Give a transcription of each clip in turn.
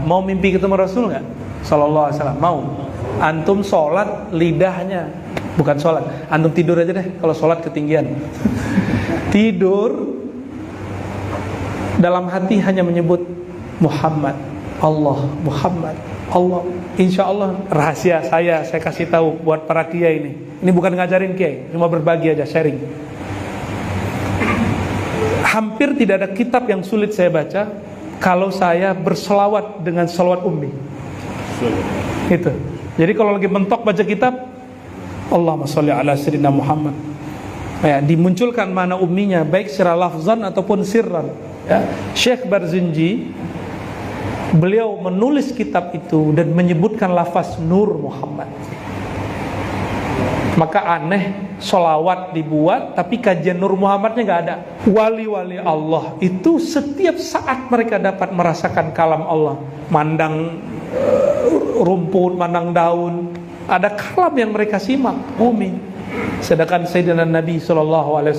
Mau mimpi ketemu Rasul nggak? Sallallahu alaihi wasallam. Mau? Antum sholat lidahnya, bukan sholat. Antum tidur aja deh. Kalau sholat ketinggian. Tidur, dalam hati hanya menyebut Muhammad, Allah, Muhammad, Allah. Insya Allah rahasia saya kasih tahu buat para kiai ini. Ini bukan ngajarin kiai, cuma berbagi aja, sharing. Hampir tidak ada kitab yang sulit saya baca kalau saya berselawat dengan selawat ummi. Itu. Jadi kalau lagi mentok baca kitab, Allahumma sholli ala sayyidina Muhammad. Ya, dimunculkan mana umminya, baik secara lafzan ataupun sirran. Ya. Syekh Barzinji, beliau menulis kitab itu dan menyebutkan lafaz Nur Muhammad. Maka aneh, sholawat dibuat tapi kajian Nur Muhammadnya gak ada. Wali-wali Allah itu setiap saat mereka dapat merasakan kalam Allah. Mandang rumput, mandang daun, ada kalam yang mereka simak, bumi. Sedangkan Sayyidina Nabi SAW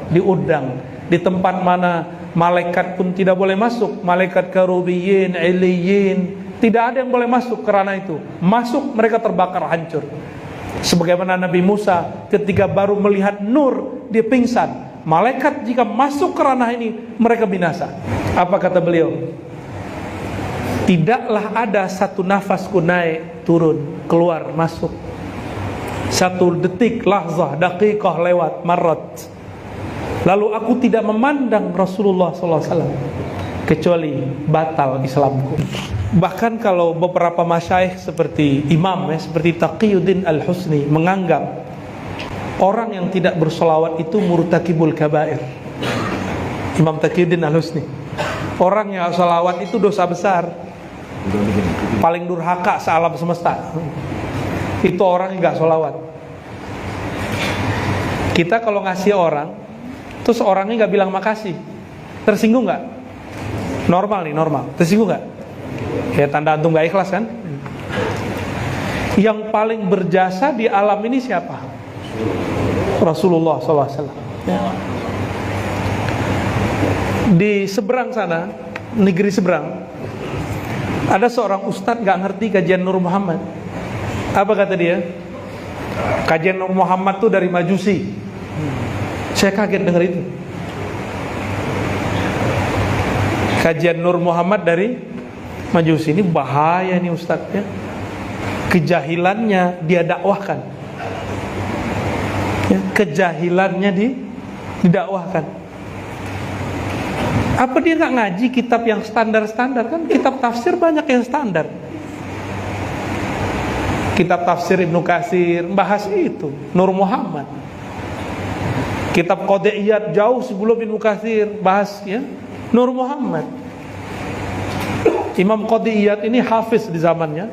diundang di tempat mana malaikat pun tidak boleh masuk. Malaikat karubiyin, iliyin, tidak ada yang boleh masuk kerana itu. Masuk mereka terbakar hancur. Sebagaimana Nabi Musa ketika baru melihat nur, dia pingsan. Malaikat jika masuk ke ranah ini, mereka binasa. Apa kata beliau? Tidaklah ada satu nafasku naik, turun, keluar, masuk. Satu detik, lahzah, daqiqah lewat, marrat. Lalu aku tidak memandang Rasulullah SAW, kecuali batal Islamku. Bahkan kalau beberapa masyaikh seperti imam seperti Taqiyuddin Al-Husni menganggap orang yang tidak bersolawat itu murtakibul kabair. Imam Taqiyuddin Al-Husni, orang yang solawat itu dosa besar, paling durhaka sealam semesta. Itu orang yang gak solawat. Kita kalau ngasih orang, terus orangnya gak bilang makasih, tersinggung gak? Normal nih, normal. Tersinggung gak? Ya tanda antum gak ikhlas kan? Yang paling berjasa di alam ini siapa? Rasulullah SAW. Ya. Di seberang sana, negeri seberang, ada seorang ustadz gak ngerti kajian Nur Muhammad. Apa kata dia? Kajian Nur Muhammad tuh dari Majusi. Saya kaget dengar itu. Kajian Nur Muhammad dari Majusi. Ini bahaya nih ustadz ya. Kejahilannya dia dakwahkan ya, kejahilannya didakwahkan. Apa dia gak ngaji kitab yang standar-standar? Kan kitab tafsir banyak yang standar. Kitab tafsir Ibnu Katsir bahas itu Nur Muhammad. Kitab Qadiyat jauh sebelum Ibnu Katsir bahas ya Nur Muhammad. Imam Qadiyat ini hafiz di zamannya.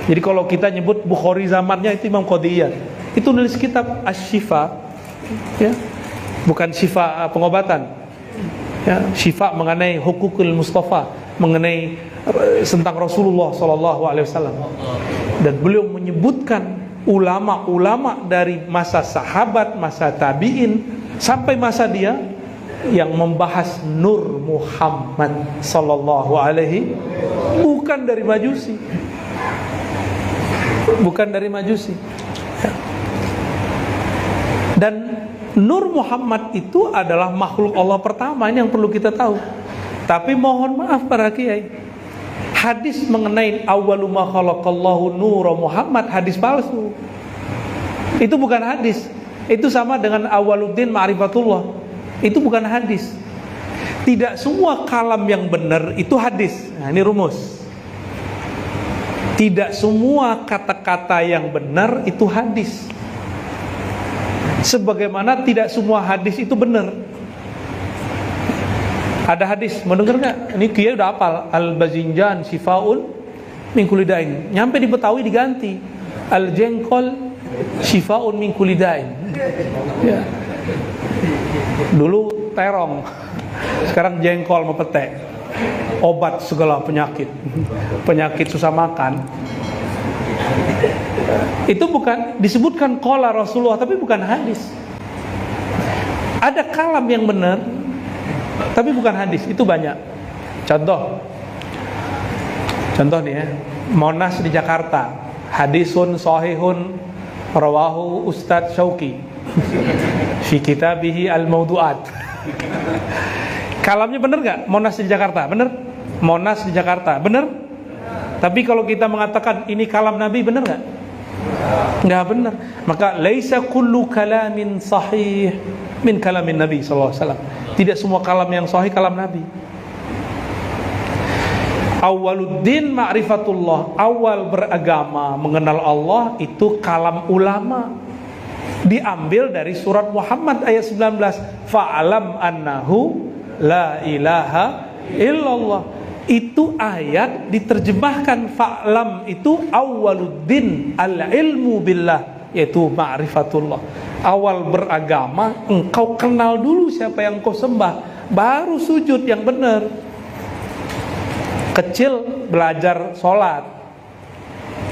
Jadi kalau kita nyebut Bukhari zamannya itu Imam Qadiyat. Itu nulis kitab Asy-Syifa ya. Bukan syifa pengobatan. Ya, syifa mengenai hukukul Mustafa, mengenai tentang Rasulullah SAW. Dan beliau menyebutkan ulama-ulama dari masa sahabat, masa tabi'in sampai masa dia yang membahas Nur Muhammad sallallahu alaihi, bukan dari Majusi. Bukan dari Majusi. Dan Nur Muhammad itu adalah makhluk Allah pertama, ini yang perlu kita tahu. Tapi mohon maaf para kiai, hadis mengenai awwalu ma khalaqallahu nura Muhammad hadis palsu. Itu bukan hadis. Itu sama dengan awaluddin ma'rifatullah. Itu bukan hadis. Tidak semua kalam yang benar itu hadis. Nah, ini rumus. Tidak semua kata-kata yang benar itu hadis. Sebagaimana tidak semua hadis itu benar. Ada hadis, mau denger gak? Ini kiai udah hafal. Al-bazinjan shifaun min kulli dain. Nyampe di Betawi diganti al-jengkol shifaun min kulli dain. Ya. Dulu terong, sekarang jengkol sama pete, obat segala penyakit, penyakit susah makan. Itu bukan disebutkan qala Rasulullah, tapi bukan hadis. Ada kalam yang benar, tapi bukan hadis. Itu banyak. Contoh, Contoh nih ya, Monas di Jakarta, hadisun sahihun rawahu Ustadz Syauqi fi kitabihi al-mawdu'at. Kalamnya bener gak? Monas di Jakarta, bener? Monas di Jakarta, bener? Tapi kalau kita mengatakan ini kalam Nabi, bener gak? Nggak benar. Maka laisa kullu kalamin sahih min kalamin Nabi sallallahu alaihi wasallam. Tidak semua kalam yang sahih kalam Nabi. Awaluddin ma'rifatullah, awal beragama mengenal Allah itu kalam ulama. Diambil dari surat Muhammad ayat 19, fa'alam annahu la ilaha illallah. Itu ayat diterjemahkan fa'lam itu awaluddin al-ilmu billah, yaitu ma'rifatullah. Awal beragama engkau kenal dulu siapa yang kau sembah, baru sujud yang benar. Kecil belajar sholat,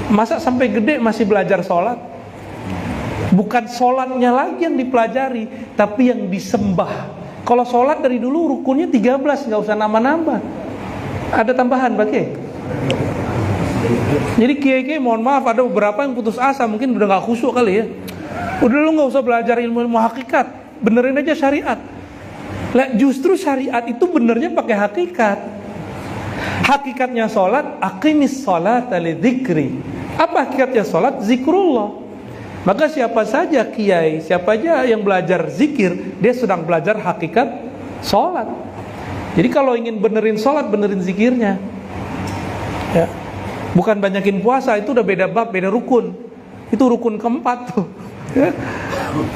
masa sampai gede masih belajar sholat? Bukan sholatnya lagi yang dipelajari, tapi yang disembah. Kalau sholat dari dulu rukunnya 13, nggak usah nambah-nambah. Ada tambahan pakai. Jadi kiai-kiai mohon maaf, ada beberapa yang putus asa, mungkin udah gak khusyuk kali ya. Udah lu gak usah belajar ilmu hakikat, benerin aja syariat. Lah justru syariat itu benernya pakai hakikat. Hakikatnya sholat, aqimis sholat li dzikri. Apa hakikatnya sholat? Zikrullah. Maka siapa saja kiai, siapa aja yang belajar zikir, dia sedang belajar hakikat sholat. Jadi kalau ingin benerin sholat, benerin zikirnya ya. Bukan banyakin puasa, itu udah beda bab, beda rukun. Itu rukun keempat tuh ya.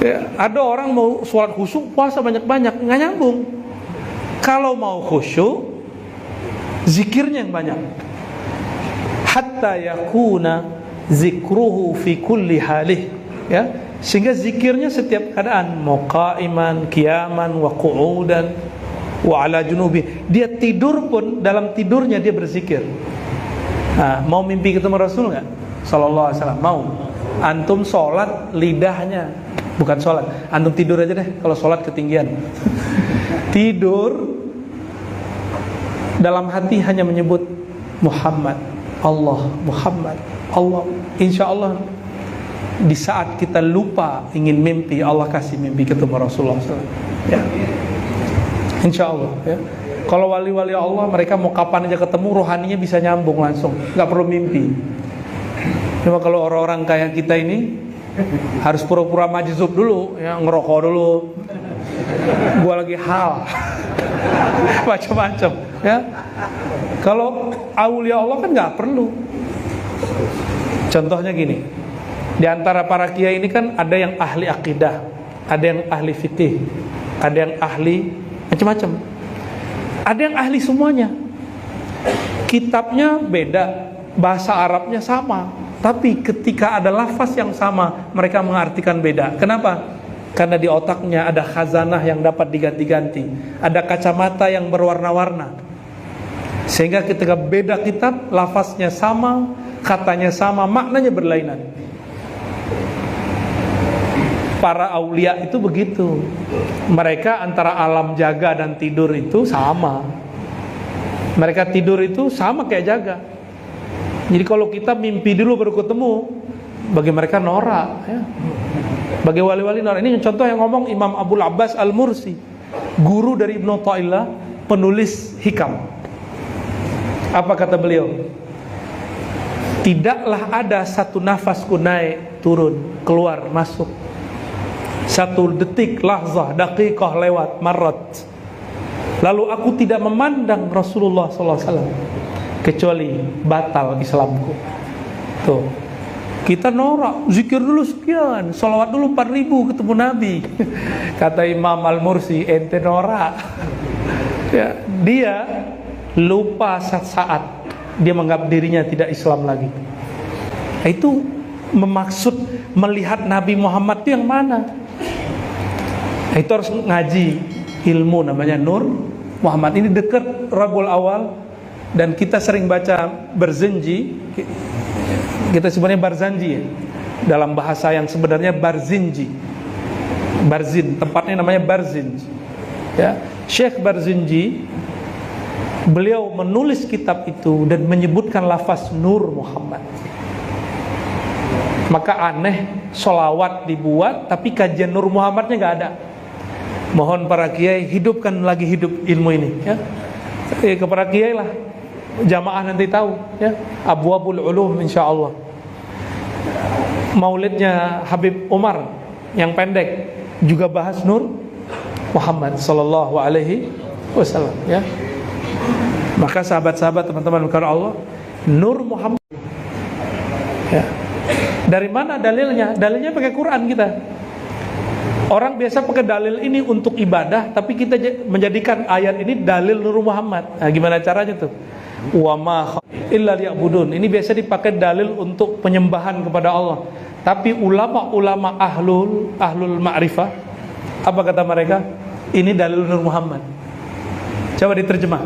Ya. Ada orang mau sholat khusyuk, puasa banyak-banyak, nggak nyambung. Kalau mau khusyuk, zikirnya yang banyak. Hatta yakuna zikruhu fi kulli halih ya. Sehingga zikirnya setiap keadaan, mau qaiman, qiyaman, wa qu'udan, wa ala junubi. Dia tidur pun dalam tidurnya dia berzikir. Nah, mau mimpi ketemu Rasul nggak? Sallallahu alaihi wasallam. Mau? Antum sholat lidahnya, bukan sholat. Antum tidur aja deh. Kalau sholat ketinggian. Tidur dalam hati hanya menyebut Muhammad, Allah, Muhammad, Allah. Insya Allah di saat kita lupa ingin mimpi, Allah kasih mimpi ketemu Rasulullah SAW. Ya. Insya Allah ya. Kalau wali-wali Allah, mereka mau kapan aja ketemu, rohaninya bisa nyambung langsung, nggak perlu mimpi. Cuma kalau orang-orang kayak kita ini harus pura-pura majzub dulu, ya, ngerokok dulu, gua lagi hal, macam-macam ya. Kalau aulia Allah kan nggak perlu. Contohnya gini, di antara para kiai ini kan ada yang ahli akidah, ada yang ahli fikih, ada yang ahli macam-macam, ada yang ahli semuanya. Kitabnya beda, bahasa Arabnya sama, tapi ketika ada lafaz yang sama, mereka mengartikan beda. Kenapa? Karena di otaknya ada khazanah yang dapat diganti-ganti, ada kacamata yang berwarna-warna, sehingga ketika beda kitab, lafaznya sama, katanya sama, maknanya berlainan. Para aulia itu begitu. Mereka antara alam jaga dan tidur itu sama. Mereka tidur itu sama kayak jaga. Jadi kalau kita mimpi dulu baru ketemu, bagi mereka norak ya. Bagi wali-wali norak. Ini contoh yang ngomong Imam Abul Abbas Al-Mursi, guru dari Ibnu Thaillah, penulis hikam. Apa kata beliau? Tidaklah ada satu nafasku naik, turun, keluar, masuk, satu detik, lahzah, daqiqah lewat, marat, lalu aku tidak memandang Rasulullah SAW, kecuali batal Islamku. Tuh, kita norak, zikir dulu sekian, salawat dulu 4.000 ketemu Nabi. Kata Imam Al-Mursi, ente norak ya. Dia lupa saat dia menganggap dirinya tidak Islam lagi. Itu memaksud melihat Nabi Muhammad itu yang mana? Itu harus ngaji ilmu namanya Nur Muhammad. Ini dekat Rabiul Awal, dan kita sering baca Barzinji. Kita sebenarnya Barzanji ya, dalam bahasa yang sebenarnya Barzinji. Barzin, tempatnya namanya Barzinji ya. Syekh Barzinji Beliau menulis kitab itu dan menyebutkan lafaz Nur Muhammad. Maka aneh sholawat dibuat tapi kajian Nur Muhammadnya nggak ada. Mohon para kiai hidupkan lagi hidup ilmu ini, ya. Kepada kiai lah, jamaah nanti tahu, ya. Abwabul Ulum insyaallah. Maulidnya Habib Umar yang pendek juga bahas Nur Muhammad sallallahu alaihi wasallam, ya. Maka sahabat-sahabat, teman-teman karena Allah, Nur Muhammad, ya. Dari mana dalilnya? Dalilnya pakai Quran kita. Orang biasa pakai dalil ini untuk ibadah, tapi kita menjadikan ayat ini dalil Nur Muhammad. Nah, gimana caranya tuh? Wa ma illa liya'budun. Ini biasa dipakai dalil untuk penyembahan kepada Allah. Tapi ulama-ulama ahlul ma'rifah, apa kata mereka? Ini dalil Nur Muhammad. Coba diterjemah.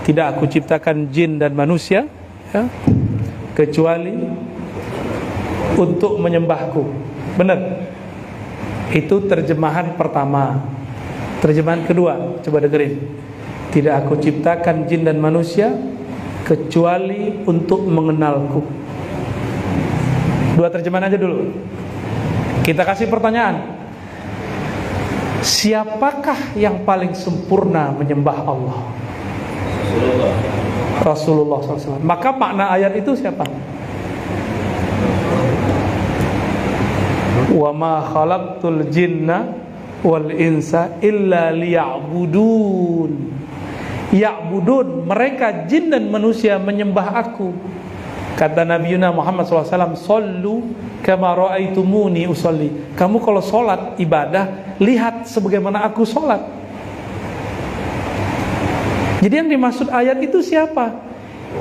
Tidak aku ciptakan jin dan manusia, ya, kecuali untuk menyembahku. Benar. Itu terjemahan pertama. Terjemahan kedua, coba dengerin. Tidak aku ciptakan jin dan manusia kecuali untuk mengenalku. Dua terjemahan aja dulu. Kita kasih pertanyaan. Siapakah yang paling sempurna menyembah Allah? Rasulullah SAW. Maka makna ayat itu siapa? Wa ma khalaqtul jinna wal insa illa liya'budun. Ya'budun, mereka jin dan manusia menyembah aku. Kata Nabi Muhammad SAW, sallu kama ra'aitumuni usalli. Kamu kalau sholat ibadah, lihat sebagaimana aku sholat. Jadi yang dimaksud ayat itu siapa?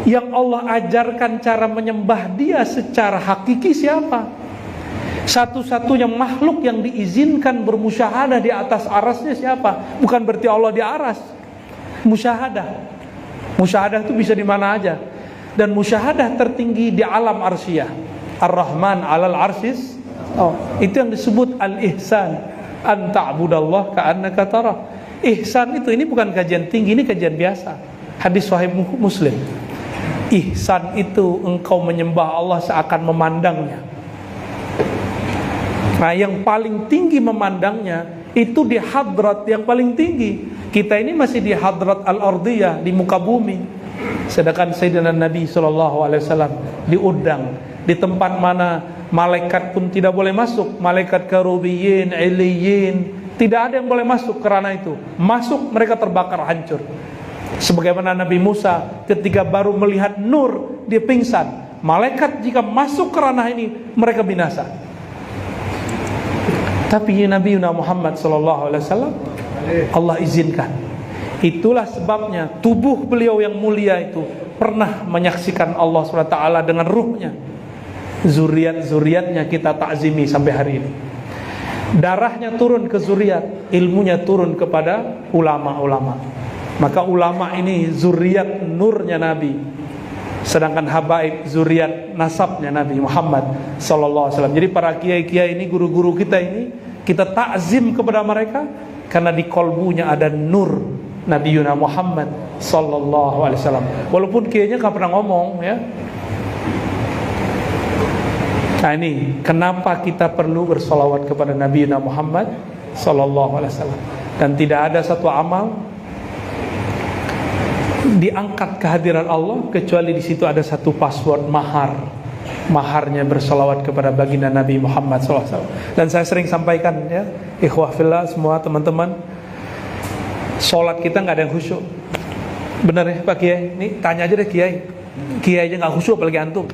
Yang Allah ajarkan cara menyembah Dia secara hakiki siapa? Satu-satunya makhluk yang diizinkan bermusyahadah di atas arasnya siapa? Bukan berarti Allah di aras. Musyahadah. Musyahadah itu bisa di mana aja. Dan musyahadah tertinggi di alam arsyah. Ar-Rahman 'alal arsyis. Oh, itu yang disebut al-ihsan. An ta'budallah ka'annaka tarah. Ihsan itu, ini bukan kajian tinggi, ini kajian biasa. Hadis sahih Muslim. Ihsan itu engkau menyembah Allah seakan memandangnya. Nah, yang paling tinggi memandangnya itu di hadrat yang paling tinggi. Kita ini masih di hadrat al-ardiyah, di muka bumi. Sedangkan Sayyidina Nabi SAW diundang di tempat mana malaikat pun tidak boleh masuk. Malaikat karubiyin, iliyin, tidak ada yang boleh masuk kerana itu. Masuk mereka terbakar hancur. Sebagaimana Nabi Musa ketika baru melihat nur, dia pingsan. Malaikat jika masuk kerana ini mereka binasa. Tapi Nabi Muhammad SAW Allah izinkan. Itulah sebabnya tubuh beliau yang mulia itu pernah menyaksikan Allah SWT dengan ruhnya. Zuriat-zuriatnya kita takzimi sampai hari ini. Darahnya turun ke zuriat, ilmunya turun kepada ulama-ulama. Maka ulama ini zuriat nurnya Nabi. Sedangkan habaib zuriat nasabnya Nabi Muhammad SAW. Jadi para kiai-kiai ini, guru-guru kita ini, kita takzim kepada mereka karena di kolbunya ada nur Nabi Muhammad SAW. Walaupun kiainya gak pernah ngomong, ya. Nah, ini kenapa kita perlu bersolawat kepada Nabi Muhammad SAW. Dan tidak ada satu amal diangkat kehadiran Allah kecuali di situ ada satu password maharnya bersolawat kepada baginda Nabi Muhammad SAW. Dan saya sering sampaikan, ya, ikhwah fillah semua teman-teman, sholat kita nggak ada yang khusyuk. Benar ya Pak Kiai? Ini tanya aja deh Kiai. Kiai aja nggak khusyuk apalagi antum.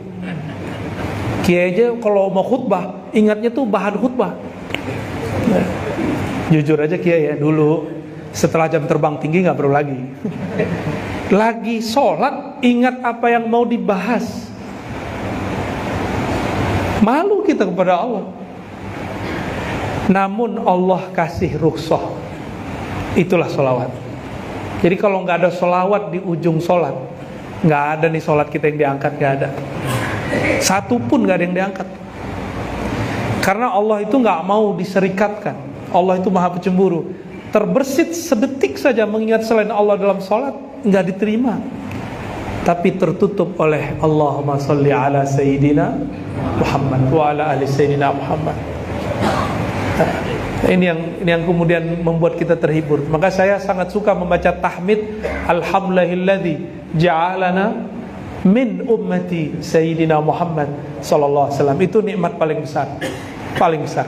Kiai aja kalau mau khutbah ingatnya tuh bahan khutbah. Nah, jujur aja Kiai ya, dulu setelah jam terbang tinggi nggak perlu lagi. Lagi sholat ingat apa yang mau dibahas. Malu kita kepada Allah. Namun Allah kasih rukhsah. Itulah sholawat. Jadi kalau nggak ada sholawat di ujung sholat, nggak ada nih sholat kita yang diangkat, nggak ada. Satu pun nggak ada yang diangkat. Karena Allah itu nggak mau diserikatkan. Allah itu maha pencemburu. Terbersit sedetik saja mengingat selain Allah dalam sholat, nggak diterima, tapi tertutup oleh Allahumma sholli ala Sayyidina Muhammad wa ala ali Sayyidina Muhammad. Ini yang kemudian membuat kita terhibur. Maka saya sangat suka membaca tahmid, alhamdulillahilladzi ja'alana min ummati Sayyidina Muhammad sallallahu alaihi wasallam. Itu nikmat paling besar, paling besar.